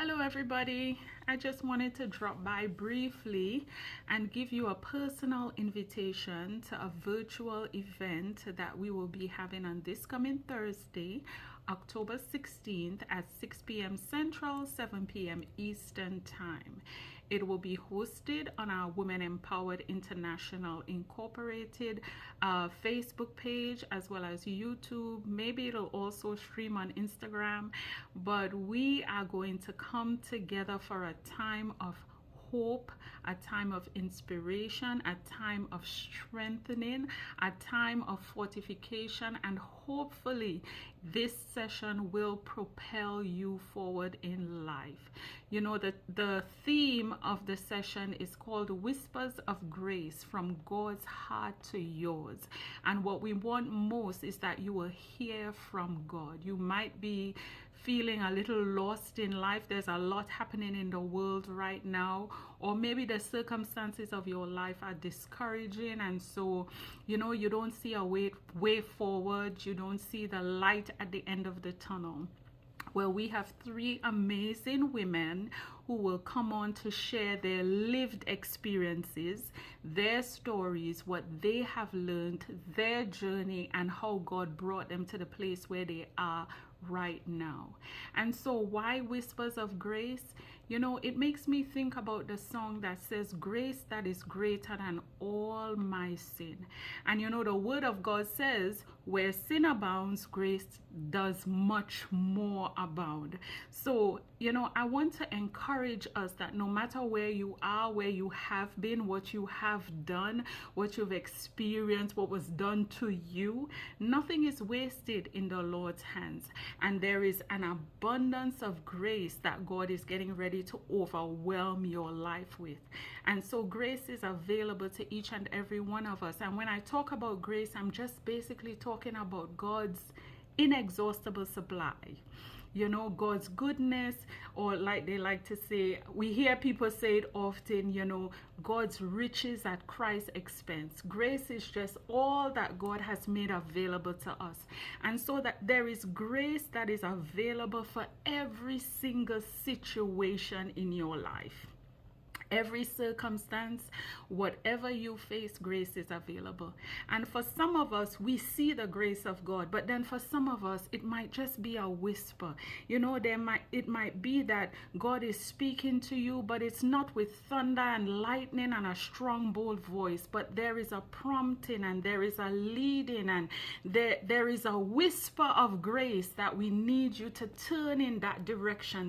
Hello everybody, I just wanted to drop by briefly and give you a personal invitation to a virtual event that we will be having on this coming Thursday, October 16th at 6 p.m. Central, 7 p.m. Eastern Time. It will be hosted on our Women Empowered International Incorporated Facebook page as well as YouTube. Maybe it'll also stream on Instagram, but we are going to come together for a time of hope, a time of inspiration, a time of strengthening, a time of fortification, and hopefully this session will propel you forward in life. You know, the theme of the session is called Whispers of Grace, from God's heart to yours. And what we want most is that you will hear from God. You might be feeling a little lost in life. There's a lot happening in the world right now, or maybe the circumstances of your life are discouraging, and so you don't see a way forward. You don't see the light at the end of the tunnel. Well, we have three amazing women who will come on to share their lived experiences, their stories, what they have learned, their journey, and how God brought them to the place where they are right now. And so why Whispers of Grace? You know, it makes me think about the song that says, grace that is greater than all my sin. And you know, the word of God says, where sin abounds, grace does much more abound. So, you know, I want to encourage us that no matter where you are, where you have been, what you have done, what you've experienced, what was done to you, nothing is wasted in the Lord's hands. And there is an abundance of grace that God is getting ready to overwhelm your life with. And so grace is available to each and every one of us. And when I talk about grace, I'm just basically talking about God's inexhaustible supply. You know, God's goodness, or like they like to say, we hear people say it often, you know, God's riches at Christ's expense. Grace is just all that God has made available to us. And so that there is grace that is available for every single situation in your life. Every circumstance, whatever you face, grace is available. And for some of us, we see the grace of God, but then for some of us, it might just be a whisper. You know, it might be that God is speaking to you, but it's not with thunder and lightning and a strong, bold voice, but there is a prompting and there is a leading, and there is a whisper of grace that we need you to turn in that direction.